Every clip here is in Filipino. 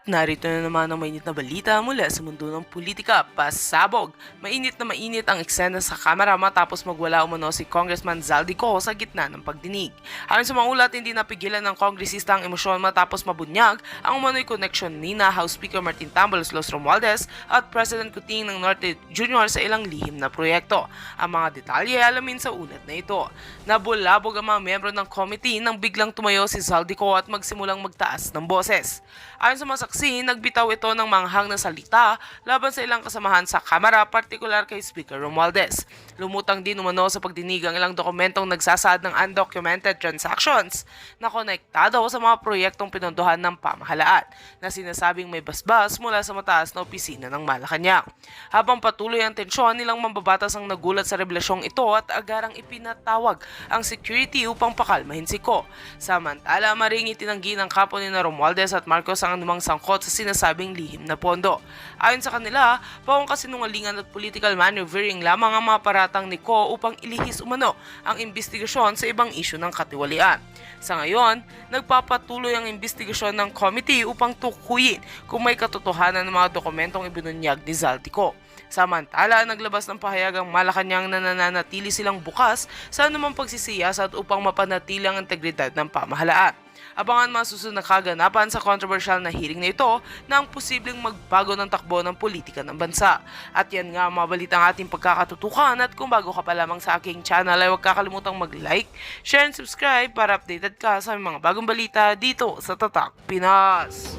Narito na naman ang mainit na balita mula sa mundo ng politika. Pasabog! Mainit na mainit ang eksena sa kamera matapos magwala umano si Congressman Zaldico sa gitna ng pagdinig. Ayon sa mga ulat, hindi napigilan ng kongresista ang emosyon matapos mabunyag ang umano'y koneksyon ni na House Speaker Martin Tambalos Los Romualdez at President Kuting ng Norte Jr. sa ilang lihim na proyekto. Ang mga detalye alamin sa ulat na ito. Nabulabog ang mga miyembro ng committee nang biglang tumayo si Zaldico at magsimulang magtaas ng boses. Ayon sa mga saksi, nagbitaw ito ng manghang na salita laban sa ilang kasamahan sa Kamara, partikular kay Speaker Romualdez. Lumutang din umano sa pagdinig ang ilang dokumentong nagsasaad ng undocumented transactions na konektado sa mga proyektong pinondohan ng pamahalaan na sinasabing may basbas mula sa mataas na opisina ng Malacanang. Habang patuloy ang tensyon, nilang mambabatas ang nagulat sa revelasyong ito at agarang ipinatawag ang security upang pakalmahin si Ko. Samantala, maring itinanggi ng kapo ni Romualdez at Marcos ang anumang sangkot sa sinasabing lihim na pondo. Ayon sa kanila, pawang kasinungalingan at political maneuvering lamang ang mga paratang ni Ko upang ilihis umano ang investigasyon sa ibang isyu ng katiwalian. Sa ngayon, nagpapatuloy ang investigasyon ng committee upang tukuyin kung may katotohanan ng mga dokumentong ibinunyag ni Zaldico. Samantala, naglabas ng pahayag ang Malacanang na nananatili silang bukas sa anumang pagsisiyasat upang mapanatili ang integridad ng pamahalaan. Abangan mga susunod na kaganapan sa controversial na hearing na ito na ang posibleng magbago ng takbo ng politika ng bansa. At yan nga ang mga balitang ating pagkakatutukan, at kung bago ka pa lamang sa aking channel ay huwag kakalimutang mag-like, share and subscribe para updated ka sa mga bagong balita dito sa Tatak Pinas.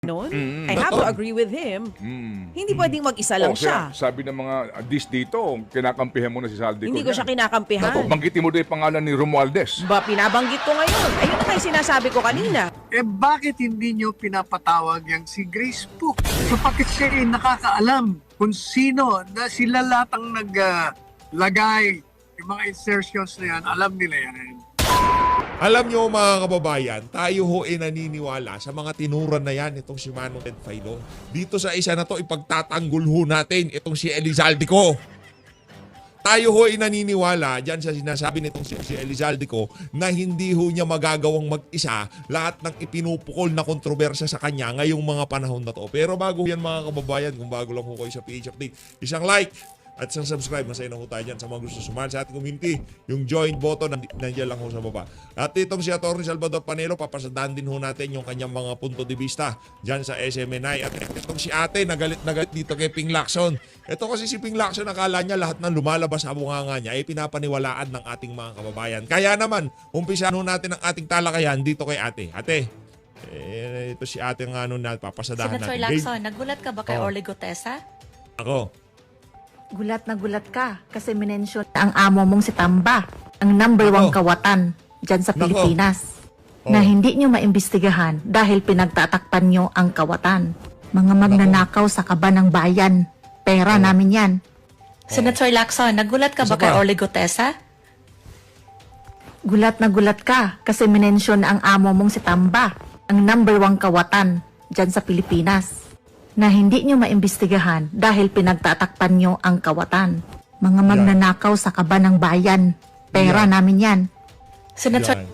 Noon, I have to agree with him. Hindi pwedeng mag-isa lang siya. Sabi ng mga dito, kinakampihan mo na si Zaldico. Hindi ko siya kinakampihan. Banggitin mo doon yung pangalan ni Romualdez. Ba, pinabanggit ko ngayon. Ayun na kayo sinasabi ko kanina. Bakit hindi nyo pinapatawag yung si Grace Pook? Sapagkat siya ay nakakaalam kung sino na sila lahat ang naglagay. Yung mga insertions na yan, alam nila yan. Alam nyo mga kababayan, tayo ho ay naniniwala sa mga tinuran na yan, itong si Manong Ted Filon. Dito sa isa na to, ipagtatanggol ho natin itong si Elizaldico. Tayo ho ay naniniwala dyan sa sinasabi nitong si Elizaldico na hindi ho niya magagawang mag-isa lahat ng ipinupukol na kontrobersya sa kanya ngayong mga panahon na to. Pero bago yan mga kababayan, kung bago lang ho kayo sa PH Update, isang like at isang subscribe, masaya na ho tayo dyan sa mga gusto sumali sa ating community. Yung join button, nandiyan lang ho sa baba. At itong si Atty. Salvador Panelo, papasadaan din ho natin yung kanyang mga punto de vista dyan sa SMNI. At itong si ate, nagalit dito kay Ping Lacson. Ito kasi si Ping Lacson, nakala niya lahat ng lumalabas sa bunganga niya ay pinapaniwalaan ng ating mga kababayan. Kaya naman, umpisahan ho natin ang ating talakayan dito kay ate. Ate, ito si ate nga na papasadahan Senator natin. Lacson, nagulat ka ba kay Oh. Orly Gutesa? Ako. Gulat na gulat ka kasi minensyon ang amo mong si Tamba, ang number Nako. 1 kawatan dyan sa Nako. Pilipinas. Oh. Na hindi nyo maimbestigahan dahil pinagtatakpan nyo ang kawatan. Mga magnanakaw sa kaba ng bayan. Pera namin yan. Senator Lacson, nagulat ka Isa ba kay pa. Orly Gutesa? Gulat na gulat ka kasi minensyon ang amo mong si Tamba, ang number 1 kawatan dyan sa Pilipinas. Na hindi nyo maimbestigahan dahil pinagtatakpan nyo ang kawatan. Mga magnanakaw sa kaba ng bayan. Pera namin yan. Senator Yan.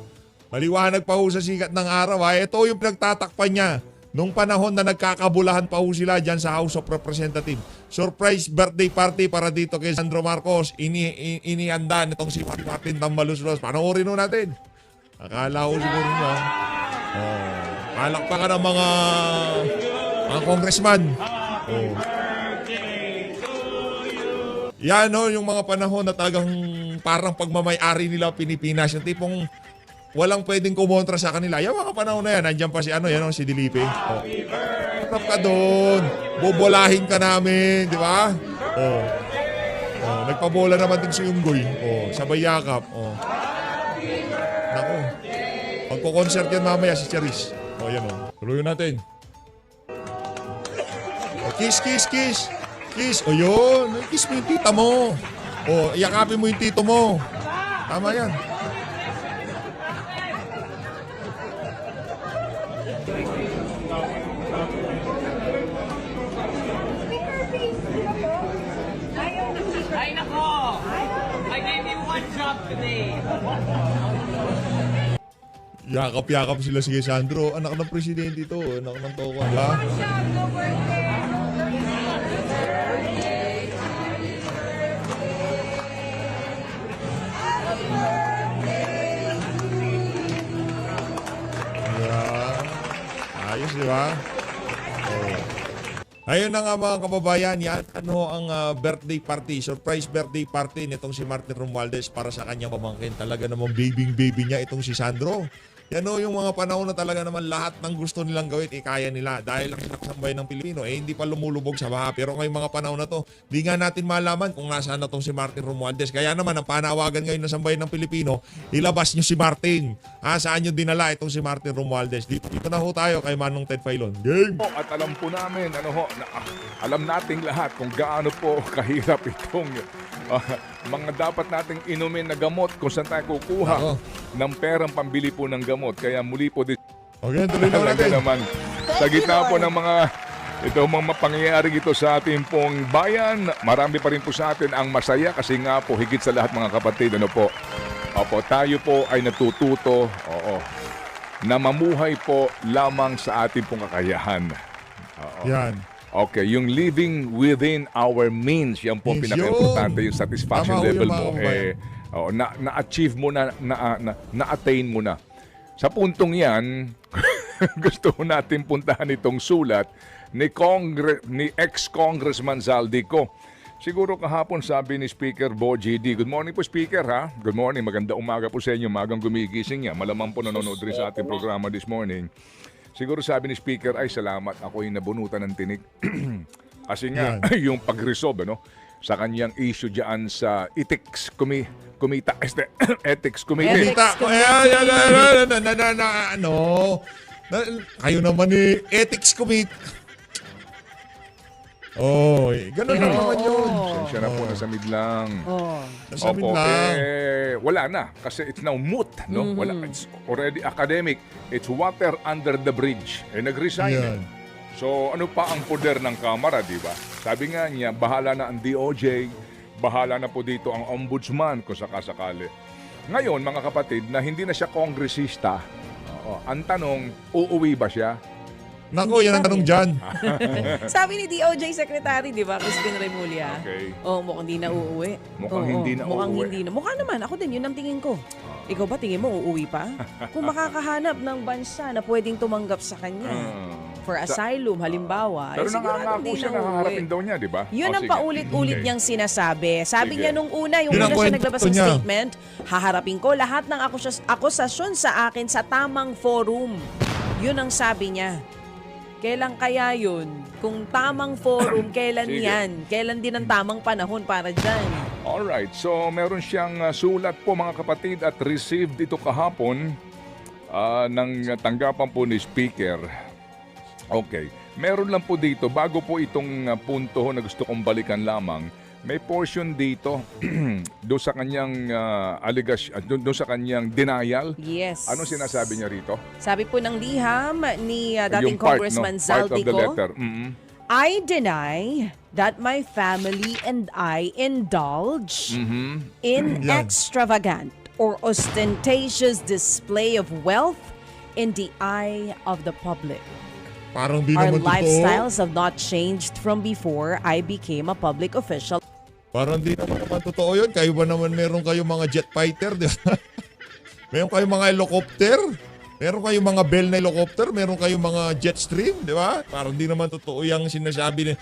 Maliwanag pa ho sa sikat ng araw. Ito yung pinagtatakpan niya. Nung panahon na nagkakabulahan pa ho sila dyan sa House of Representatives. Surprise birthday party para dito kay Sandro Marcos. Inihanda nitong si Martin Tambalos. Panoorin ho natin. Akala ho siguro nyo. Palakpakan ng mga congressman. Yan yung mga panahon na talagang parang pagmamay-ari nila Pilipinas. Yung tipong walang pwedeng kumontra sa kanila. Yung mga panahon na yan, nandiyan pa si si Dilipe. Harap ka doon. Bobolahin ka namin, di ba? Nagpabola naman din si Unggoy. Sabay yakap. Naku. Magko-concert yan mamaya si Charis. Yan tuloy natin. Kiss, kiss, kiss. Kiss. Yun. Kiss mo yung tita mo. Yakapin mo yung tito mo. Tama yan. Yakap-yakap sila si Sandro. Anak ng presidente ito. Anak ng toko. Ha? Yan. Ayos, di ba? Oh. Ayun na nga mga kababayan, yan ano ang birthday party, surprise birthday party nitong si Martin Romualdez para sa kanyang pamangkin. Talaga namang baby niya itong si Sandro. Yan o, yung mga panahon na talaga naman lahat ng gusto nilang gawin, kaya nila. Dahil ang sambayan ng Pilipino, hindi pa lumulubog sa baha. Pero ngayong mga panahon na to, di nga natin malaman kung nasaan na tong si Martin Romualdez. Kaya naman, ang panawagan ngayon ng sambayan ng Pilipino, ilabas nyo si Martin. Saan nyo dinala itong si Martin Romualdez? Dito na ho tayo kay Manong Ted Filon. Game! At alam po namin, alam nating lahat kung gaano po kahirap itong mga dapat nating inumin na gamot kung saan tayo kukuha Ako. ng perang pambili po ng gamot. Kaya muli po Okay, tuloy na talaga natin. naman sa gitna po ng mga pangyayari ito sa ating pong bayan, marami pa rin po sa atin ang masaya kasi nga po higit sa lahat mga kapatid, Opo, tayo po ay natututo, na mamuhay po lamang sa ating pong kakayahan. Yan. Okay, yung living within our means, yan po Yes, pinaka-importante, yun. yung satisfaction Tama ho level yung mo. mga Na-achieve mo na, na-attain mo na. Sa puntong yan, gusto natin puntahan itong sulat ni ex-Congressman Zaldico. Siguro kahapon sabi ni Speaker Bo GD, good morning po Speaker ha. Good morning, maganda umaga po sa inyo, magang gumigising niya. Malamang po nanonood rin sa ating programa this morning. Siguro sabi ni Speaker, ay salamat, ako yung nabunutan ng tinig. Kasi nga, yung pag-resolve, sa kanyang issue dyan sa Ethics Committee. Ethics Kita, kayo naman ni Ethics Committee. Oh, ganun lang naman yun. Pasensya na po, nasamid lang. Nasabi Opo, lang. wala na. Kasi it's now moot, no? Wala, it's already academic. It's water under the bridge. Nag-resign. Yan. So, ano pa ang poder ng Kamara, di ba? Sabi nga niya, bahala na ang DOJ, bahala na po dito ang ombudsman kung sakasakali. Ngayon, mga kapatid, na hindi na siya kongresista, ang tanong, uuwi ba siya? Naku, yan ang tanong dyan. Sabi ni DOJ Secretary, di ba, Crispin Remulla? Okay. Mukhang hindi na uuwi. Mukhang hindi na mukhang uuwi. hindi na. Mukha naman, ako din, yun ang tingin ko. Ikaw ba, tingin mo, uuwi pa? Kung makakahanap ng bansa na pwedeng tumanggap sa kanya for asylum, halimbawa, Pero sigurado nangangako hindi siya na na uuwi. haharapin daw niya, di ba? Yun ang Sige. paulit-ulit Okay. niyang sinasabi. Sabi Sige. niya nung una, yung Yun una ang siya kwento naglabas ng niya. statement, haharapin ko lahat ng akusasyon sa akin sa tamang forum. Yun ang sabi niya. Kailan kaya yun? Kung tamang forum, kailan Sige. yan? Kailan din ang tamang panahon para dyan? Alright, so meron siyang sulat po mga kapatid at received ito kahapon ng tanggapan po ni Speaker. Okay, meron lang po dito, bago po itong punto na gusto kong balikan lamang, may portion dito doon sa kanyang doon sa kanyang denial. Yes. Anong sinasabi niya rito? Sabi po ng liham ni dating Yung part, Congressman part of the Zaldico, letter. I deny that my family and I indulge in Yan. extravagant or ostentatious display of wealth in the eye of the public. Parang di Our naman totoo. lifestyles have not changed from before I became a public official. Parang di naman totoo yun. Kayo ba naman meron kayong mga jet fighter, di ba? Meron kayong mga helicopter. Meron kayong mga Bell na helicopter. Meron kayong mga jet stream, di ba? Parang di naman totoo yung sinasabi ni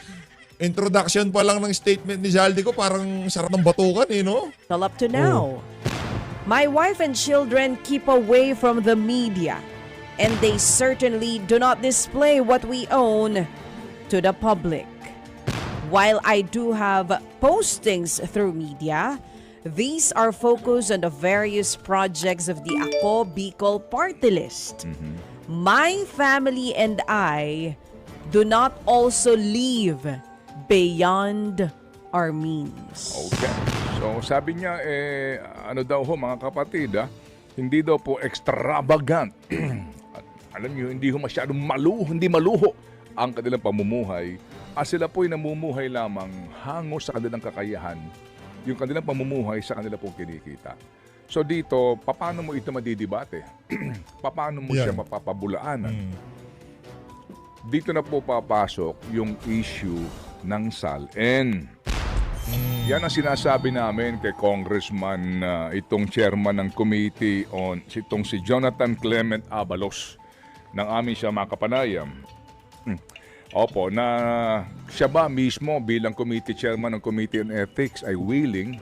introduction pa lang ng statement ni Zaldico, parang sarap ng batukan no? Till up to now. My wife and children keep away from the media, and they certainly do not display what we own to the public. While I do have postings through media, these are focused on the various projects of the Ako Bicol party list. My family and I do not also live beyond our means. Okay. So sabi niya, ano daw ho mga kapatid, hindi daw po extravagant. Alam niyo, hindi ho masyadong hindi maluho ang kanilang pamumuhay. Sila po'y namumuhay lamang hango sa kanilang kakayahan yung kanilang pamumuhay sa kanila pong kinikita. So dito, paano mo ito madidibate? Paano mo siya Yan. mapapabulaanan? Dito na po papasok yung issue ng SALN. Yan ang sinasabi namin kay Congressman itong chairman ng committee on itong si Jonathan Clement Abalos ng amin siya makapanayam. Opo, na siya ba mismo bilang committee chairman ng Committee on Ethics ay willing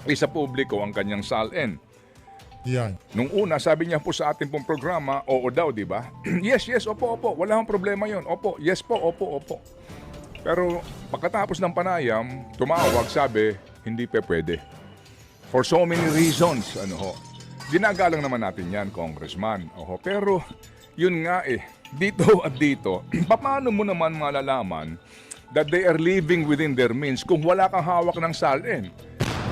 isa publiko ang kanyang SALN. Yan. Nung una, sabi niya po sa ating pong programa, oo daw, di ba? Yes, opo, wala akong problema yon. Opo, yes po, opo. Pero pagkatapos ng panayam, tumawag, sabi, hindi pa pwede. For so many reasons, Ginagalang naman natin yan, Congressman. Pero yun nga dito at dito, paano mo naman malalaman that they are living within their means kung wala kang hawak ng SALN?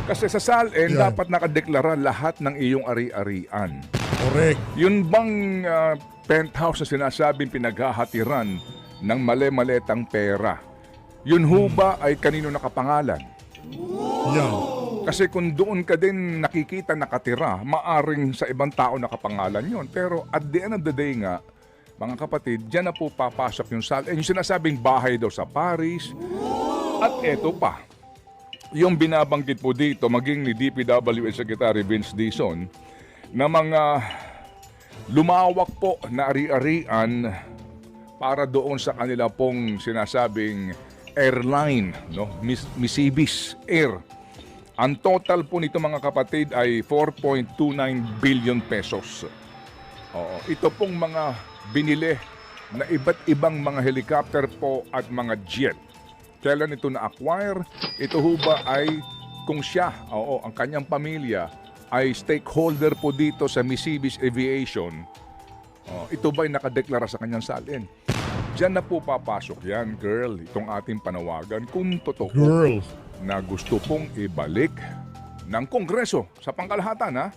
Kasi sa SALN, Yan. dapat nakadeklara lahat ng iyong ari-arian. Correct. Yun bang penthouse na sinasabing pinaghahatiran ng mali-maletang pera, yun ho ba ay kanino nakapangalan? Yan. Kasi kung doon ka din nakikita nakatira, maaring sa ibang tao nakapangalan yun. Pero at the end of the day nga, mga kapatid, dyan na po papasok yung SALN. Yung sinasabing bahay daw sa Paris. At eto pa, yung binabanggit po dito, maging ni DPWH Secretary Vince Dizon, na mga lumawak po na ari-arian para doon sa kanila pong sinasabing airline, Misibis Air. Ang total po nito mga kapatid ay 4.29 billion pesos. Ito pong mga binili na iba't ibang mga helicopter po at mga jet. Kailan ito na-acquire? Ito ho ba ay kung siya, ang kanyang pamilya ay stakeholder po dito sa Misibis Aviation, ito ba ay nakadeklara sa kanyang SALN? Diyan na po papasok yan, girl, itong ating panawagan kung totoo Girl. na gusto pong ibalik ng Kongreso sa pangkalahatan,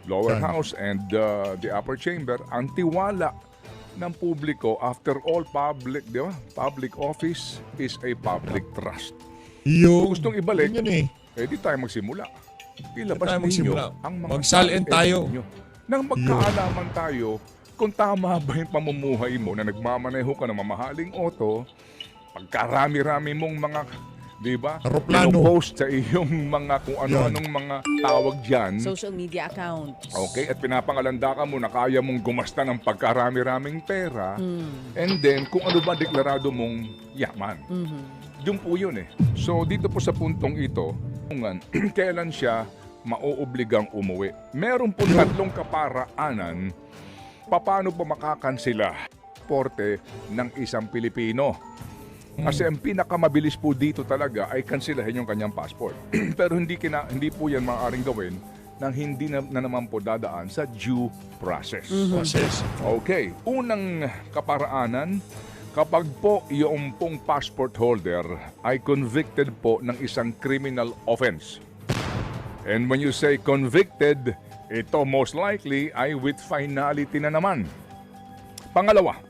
Lower Yan. House and the Upper Chamber, ang tiwala ng publiko. After all, di ba? Public office is a public trust. Kung gustong ibalik, Yun di tayo magsimula. Ilabas tayo ninyo magsimula. ang mga Mag-SALN tayo. ninyo. Nang magkaalaman tayo kung tama ba yung pamumuhay mo na nagmamaneho ka ng mamahaling auto, pagkarami-rami mong mga, di ba, Aeroplano. pinopost sa iyong mga kung ano-anong mga tawag dyan. Social media accounts. Okay, at pinapangalanda ka mo na kaya mong gumasta ng pagkarami-raming pera. And then, kung ano ba deklarado mong yaman. Yun po yun So, dito po sa puntong ito, kailan siya mauobligang umuwi. Meron po tatlong kaparaanan paano pa makakansela porte ng isang Pilipino. Kasi ang pinakamabilis po dito talaga ay kansilahin yung kanyang passport. Pero hindi po yan maaaring gawin nang hindi na naman po dadaan sa due process. Okay, unang kaparaanan, kapag po yung pong passport holder ay convicted po ng isang criminal offense. And when you say convicted, ito most likely ay with finality na naman. Pangalawa,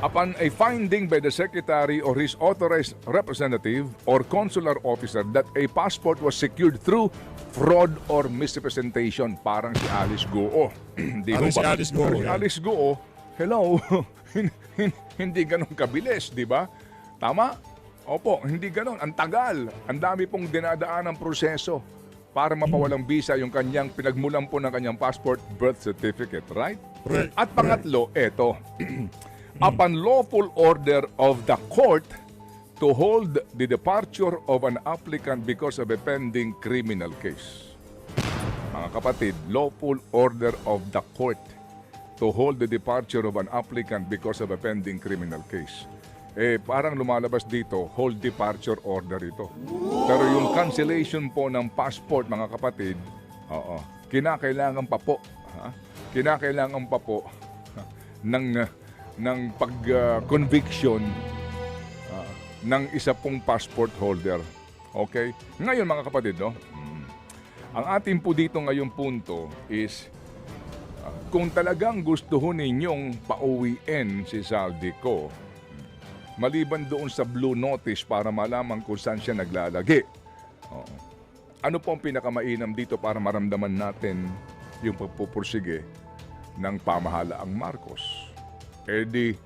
upon a finding by the Secretary or his authorized representative or consular officer that a passport was secured through fraud or misrepresentation, parang si Alice Goo. Di Parang ba? si Alice Goo, Parang si yan. Alice Goo, hello, hindi ganun kabilis, di ba? Tama? Opo, hindi ganun. Ang tagal. Ang dami pong dinadaan ng proseso para mapawalang visa yung kanyang pinagmulan po ng kanyang passport, birth certificate, right? Correct. At pangatlo, eto, upon lawful order of the court to hold the departure of an applicant because of a pending criminal case. Mga kapatid, lawful order of the court to hold the departure of an applicant because of a pending criminal case. Parang lumalabas dito, hold departure order ito. Pero yung cancellation po ng passport, mga kapatid, kinakailangan pa po, kinakailangan pa po ng pag-conviction ng isa pong passport holder. Okay? Ngayon, mga kapatid, ang atin po dito ngayong punto is kung talagang gusto ho ninyong pauwiin si Zaldico, maliban doon sa blue notice para malaman kung saan siya naglalagi. ano po ang pinakamainam dito para maramdaman natin yung pagpupursige ng pamahalaang Marcos? Eh di,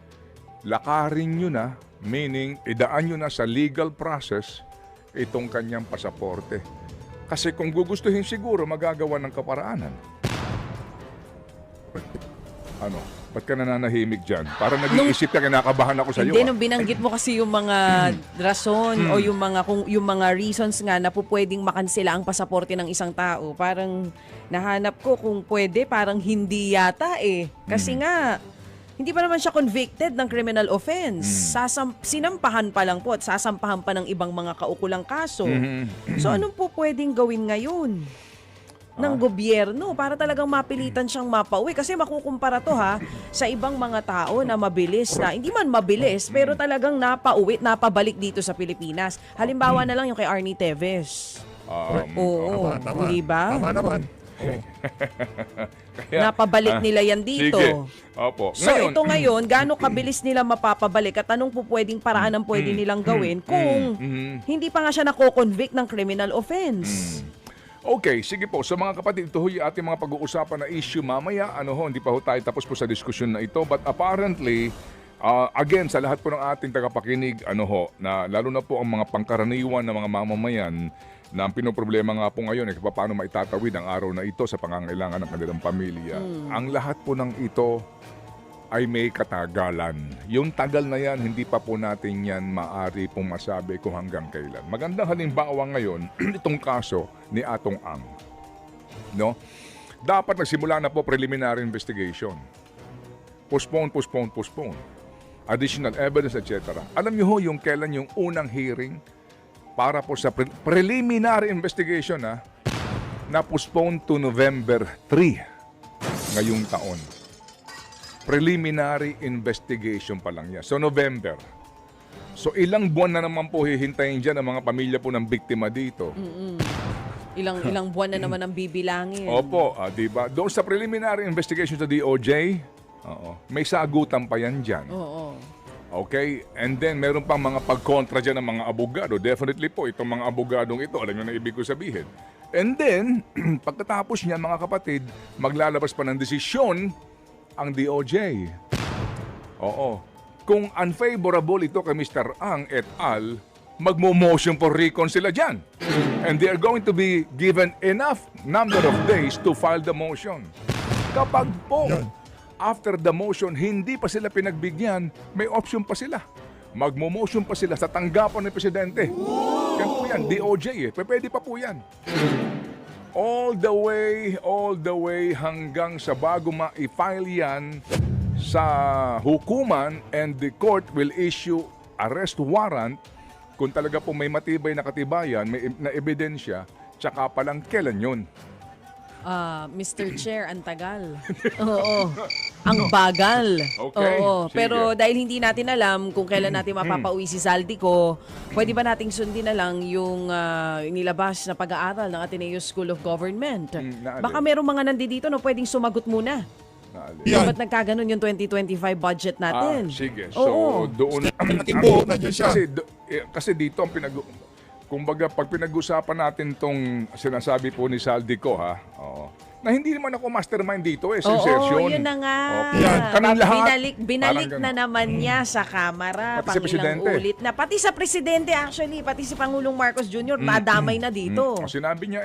lakarin nyo na, meaning idaan nyo na sa legal process itong kanyang pasaporte. Kasi kung gugustuhin siguro, magagawa ng kaparaanan. Ano? Ba't ka nananahimik dyan? Parang nag-iisip ka, kinakabahan ako sa iyo. Hindi, nung binanggit mo kasi yung mga rason o yung mga reasons nga na po pwedeng makansela ang pasaporte ng isang tao. Parang nahanap ko kung pwede, parang hindi yata eh. Kasi nga, hindi pa naman siya convicted ng criminal offense. Sinampahan pa lang po at sasampahan pa ng ibang mga kaukulang kaso. So anong po pwedeng gawin ngayon ng gobyerno para talagang mapilitan siyang mapauwi? Kasi makukumpara to sa ibang mga tao na mabilis na, hindi man mabilis, pero talagang napauwi, napabalik dito sa Pilipinas. Halimbawa na lang yung kay Arnie Teves. Oo, Tama. di ba? Tama naman. Kaya, Napabalik nila yan dito. Sige. Opo. So ito ngayon, gaano kabilis nila mapapabalik at anong po pwedeng paraan ang pwede nilang gawin kung hindi pa nga siya nako-convict ng criminal offense? Okay, sige po. Sa mga kapatid, ito ho yung ating mga pag-uusapan na issue mamaya. Hindi pa ho tayo tapos po sa diskusyon na ito. But apparently, again, sa lahat po ng ating tagapakinig, na lalo na po ang mga pangkaraniwan na mga mamamayan na ang pinoproblema nga po ngayon ay paano maitatawid ang araw na ito sa pangangailangan ng kanilang pamilya. Ang lahat po ng ito ay may katagalan. Yung tagal na yan, hindi pa po natin yan maaari pong masabi kung hanggang kailan. Magandang halimbawa ngayon, itong kaso ni Atong Ang. No? Dapat nagsimula na po preliminary investigation. Postpone. Additional evidence, etc. Alam niyo ho yung kailan yung unang hearing para po sa preliminary investigation na postpone to November 3 ngayong taon. Preliminary investigation pa lang yan. So November. So ilang buwan na naman po hihintayin dyan ang mga pamilya po ng biktima dito. Ilang buwan na naman ang bibilangin. Opo, di ba? Doon sa preliminary investigation sa DOJ, may sagutan pa yan dyan. Oo. Okay? And then, meron pang mga pagkontra dyan ng mga abogado. Definitely po, itong mga abogadong ito, alam nyo na ibig ko sabihin. And then, pagkatapos niyan, mga kapatid, maglalabas pa ng desisyon ang DOJ. Oo. Kung unfavorable ito kay Mr. Ang et al., magmo-motion for recon sila dyan. And they are going to be given enough number of days to file the motion. Kapag po, after the motion, hindi pa sila pinagbigyan, may option pa sila. Magmo-motion pa sila sa tanggapan ng Presidente. Yan po yan, DOJ Pwede pa po yan. All the way hanggang sa bago ma-file yan sa hukuman and the court will issue arrest warrant kung talaga po may matibay na katibayan, may na ebidensya, tsaka palang kailan yun. Mr. Chair, ang tagal. Oo. Ang bagal. Okay, Oo. sige. Pero dahil hindi natin alam kung kailan natin mapapauwi si Zaldico, pwede ba nating sundin na lang yung nilabas na pag-aaral ng Ateneo School of Government? Naalin. Baka merong mga nandito na pwedeng sumagot muna. Yan. Ba't nagkaganon yung 2025 budget natin? Sige. Oo. So, doon... Natibo, nandiyan siya. Kasi dito, kumbaga, pag pinag-usapan natin tong sinasabi po ni Zaldico, na hindi naman ako mastermind dito Oo, insertion. yun na nga. Yan, kaming lahat. Binalik Parang na ganun. naman niya sa Kamara. Pati sa Presidente. Ulit na. Pati sa Presidente actually. Pati si Pangulong Marcos Jr. nadamay na dito. Sinabi niya,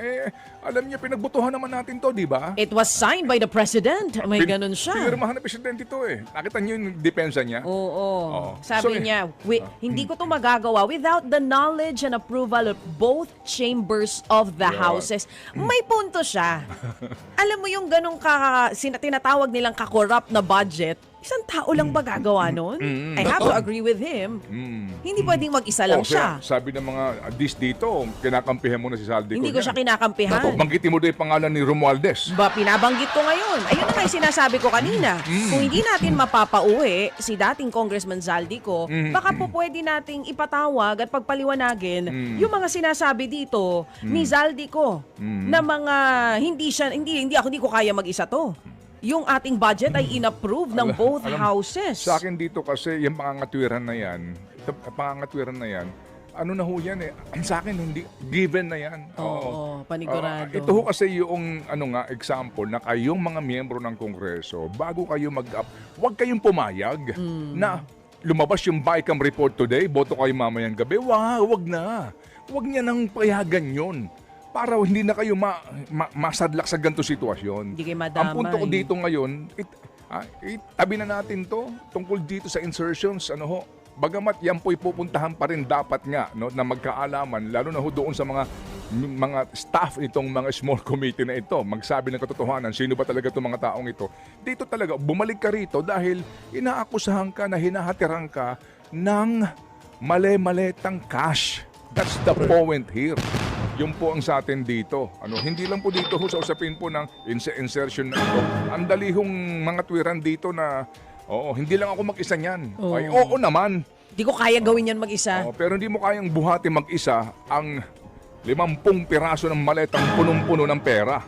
alam niya, pinagbutuhan naman natin to, di ba? It was signed by the President. May ganun siya. Pinirmahan ng Presidente to Nakita niyo yung depensa niya? Oo. So, Sabi niya, hindi ko to magagawa without the knowledge and approval of both chambers of the Yun. houses. May punto siya. Alam mo yung ganong tinatawag nilang kakorrupt na budget, isang tao lang ba gagawa nun? I have to agree with him. Hindi pwedeng mag-isa lang siya. Sabi ng mga dito, kinakampihan mo na si Zaldico. Hindi ko siya kinakampihan. Banggitin mo doon yung pangalan ni Romualdez. Pinabanggit ko ngayon. Ayun na nga yung sinasabi ko kanina. Kung hindi natin mapapauwi si dating Congressman Zaldico, baka po pwede nating ipatawag at pagpaliwanagin yung mga sinasabi dito ni Zaldico na mga hindi ko kaya mag-isa to. Yung ating budget ay inapprove ng both houses. Sa akin dito kasi, yung pangangatwiran na yan, ano na ho yan eh. Sa akin, hindi, given na yan. Oo, panigurado. Ito ho kasi yung example na kayong mga miyembro ng Kongreso, bago kayo huwag kayong pumayag na lumabas yung BICAM report today, boto kayo mamayang gabi. Wag na. Wag niya nang payagan yun. Para hindi na kayo masadlak sa ganito sitwasyon. Hindi kayo madamay. Ang punto ko dito ngayon, itabi na natin to tungkol dito sa insertions, bagamat yan po'y pupuntahan pa rin dapat nga na magkaalaman, lalo na ho doon sa mga staff itong mga small committee na ito, magsabi ng katotohanan, sino ba talaga itong mga taong ito. Dito talaga, bumalik ka rito dahil inaakusahan ka na hinahatiran ka ng mali-malitang cash. That's the point here. Yun po ang sa atin dito. Hindi lang po dito ho sa usapin po ng insertion na ito. Ang dalihong mga tuwiran dito na, hindi lang ako mag-isa niyan. Ay, oo naman. Hindi ko kaya gawin yan mag-isa. Pero hindi mo kayang buhati mag-isa ang 50 piraso ng maletang punong-puno ng pera.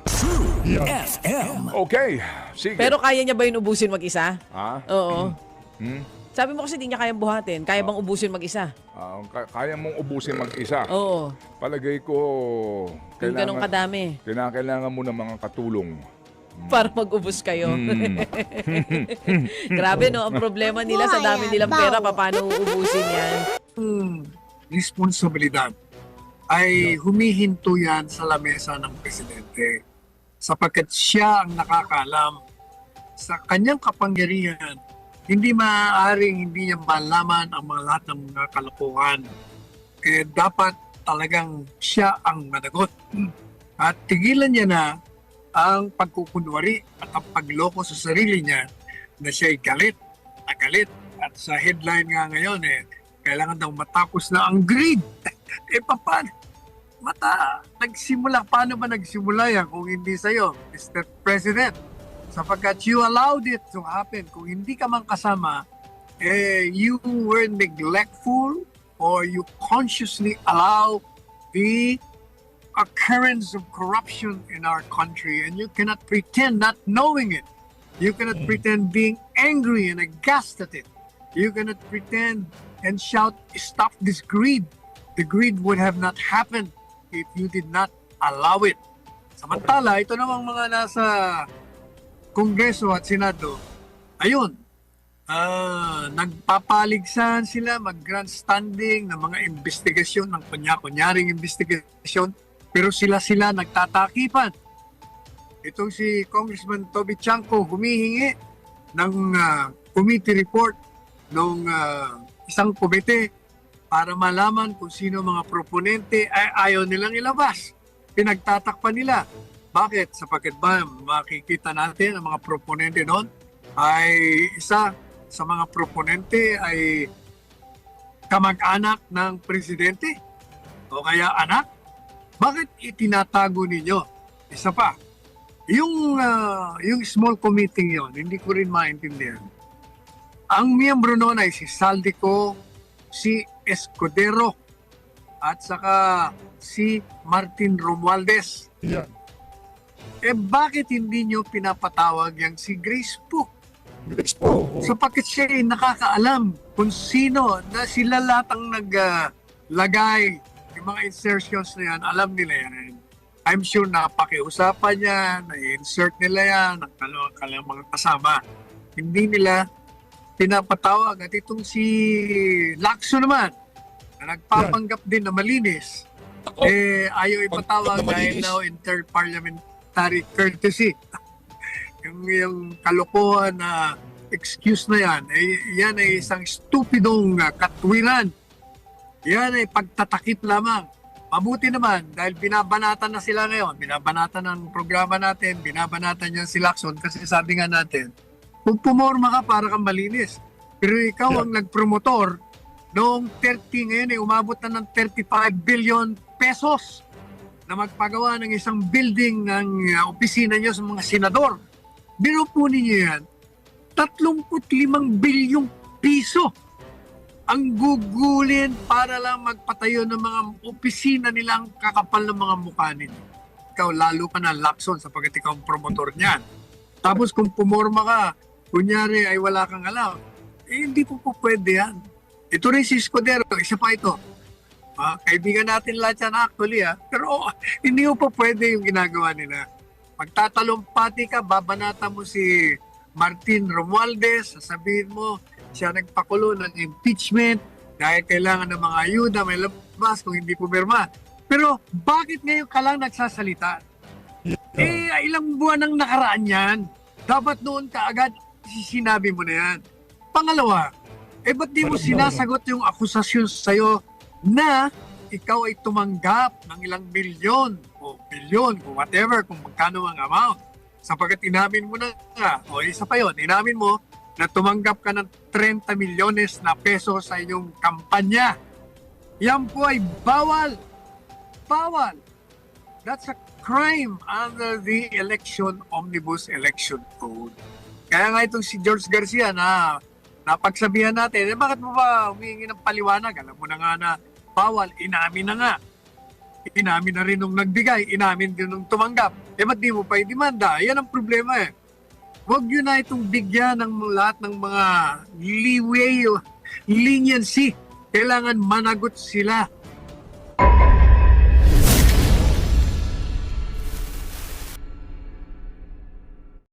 Okay, sige. Pero kaya niya ba yun ubusin mag-isa? Ha? Oo. Sabi mo kasi di niya kayang buhatin. Kaya bang ubusin mag-isa? Kaya mong ubusin mag-isa. Oo. Palagay ko, Yung ganong kadami. kailangan mo ng mga katulong. Para mag-ubos kayo. Grabe no, ang problema nila sa dami nilang pera, paano uubusin yan? Responsibilidad ay humihinto yan sa lamesa ng presidente sapagkat siya ang nakakaalam sa kanyang kapangyarihan. Hindi maaaring hindi niya malaman ang mga lahat ng mga kalokohan. Dapat talagang siya ang managot. At tigilan niya na ang pagkukunwari at ang pagloko sa sarili niya na siya'y galit. At sa headline nga ngayon, kailangan daw matapos na ang greed. Paano? Paano ba nagsimula yan kung hindi sa'yo, Mr. President? Sapagkat you allowed it to happen. Kung hindi ka man kasama, you were neglectful or you consciously allow the occurrence of corruption in our country, and you cannot pretend not knowing it. You cannot pretend being angry and aghast at it. You cannot pretend and shout, stop this greed. The greed would have not happened if you did not allow it. Samantala, ito namang mga nasa Kongreso at Senado, ayun, nagpapaligsahan sila, mag-grandstanding ng mga investigasyon, ng kunya-kunyaring investigasyon, pero sila nagtatakipan. Itong si Congressman Toby Chanco humihingi ng committee report ng isang komite para malaman kung sino mga proponente ay ayaw nilang ilabas. Pinagtatakpan nila. Bakit? Sapagkat ba makikita natin ang mga proponente doon ay isa sa mga proponente ay kamag-anak ng presidente o kaya anak? Bakit itinatago ninyo? Isa pa, yung small committee yon, hindi ko rin maintindihan. Ang miyembro noon ay si Saldico, si Escudero, at saka si Martin Romualdez. Yeah. Bakit hindi nyo pinapatawag yung si Grace Pook? Grace po. Sapagkat siya ay nakakaalam kung sino na sila lahat ang naglagay yung mga insertions na yan, alam nila yan. I'm sure napakiusapan yan, na-insert nila yan, ang kanilang mga kasama. Hindi nila pinapatawag. At itong si Lacson naman, na nagpapanggap din na malinis, ayaw ipatawag dahil now in third parliamentary courtesy. yung kalokohan na excuse na yan, yan ay isang stupidong katwiran. Yan ay pagtatakip lamang. Mabuti naman dahil binabanatan na sila ngayon. Binabanatan ng programa natin, binabanatan niya si Lacson kasi sabi nga natin, kung pumorma ka para kang malinis. Pero ikaw ang nagpromotor noong 30 ngayon ay umabot na ng 35 billion pesos na magpagawa ng isang building ng opisina niyo sa mga senador. Biro po ninyo yan, 35 bilyong piso ang gugulin para lang magpatayo ng mga opisina nilang kakapal ng mga mukha ninyo. Ikaw lalo ka na Lacson sapagkat ikaw ang promotor niyan. Tapos kung pumorma ka, kunyari ay wala kang alam, hindi po pwede yan. Ito rin si Escudero, isa pa ito. Kaibigan natin lahat yan actually. Pero hindi mo pa pwede yung ginagawa nila. Magtatalumpati ka, babanata mo si Martin Romualdez, sasabihin mo, siya nagpakulo ng impeachment dahil kailangan ng mga ayuda, may labas kung hindi pumirma. Pero bakit ngayon ka lang nagsasalita? Ilang buwan nang nakaraan yan. Dapat noon ka agad sinabi mo na yan. Pangalawa, ba't di mo sinasagot yung akusasyon sa'yo na ikaw ay tumanggap ng ilang milyon o bilyon o whatever kung magkano ang amount. Sapagkat inamin mo na nga, o isa pa yun, inamin mo na tumanggap ka ng 30 milyones na peso sa iyong kampanya. Yan po ay bawal. Bawal. That's a crime under the Omnibus Election Code. Kaya nga itong si George Garcia na napagsabihan natin, bakit mo ba humingi ng paliwanag? Alam mo na nga na bawal, inamin na nga. Inamin na rin nung nagbigay, inamin din nung tumanggap. Ba't di mo pa i-demanda? Yan ang problema eh. Huwag yun na itong bigyan ng lahat ng mga leeway o leniency. Kailangan managot sila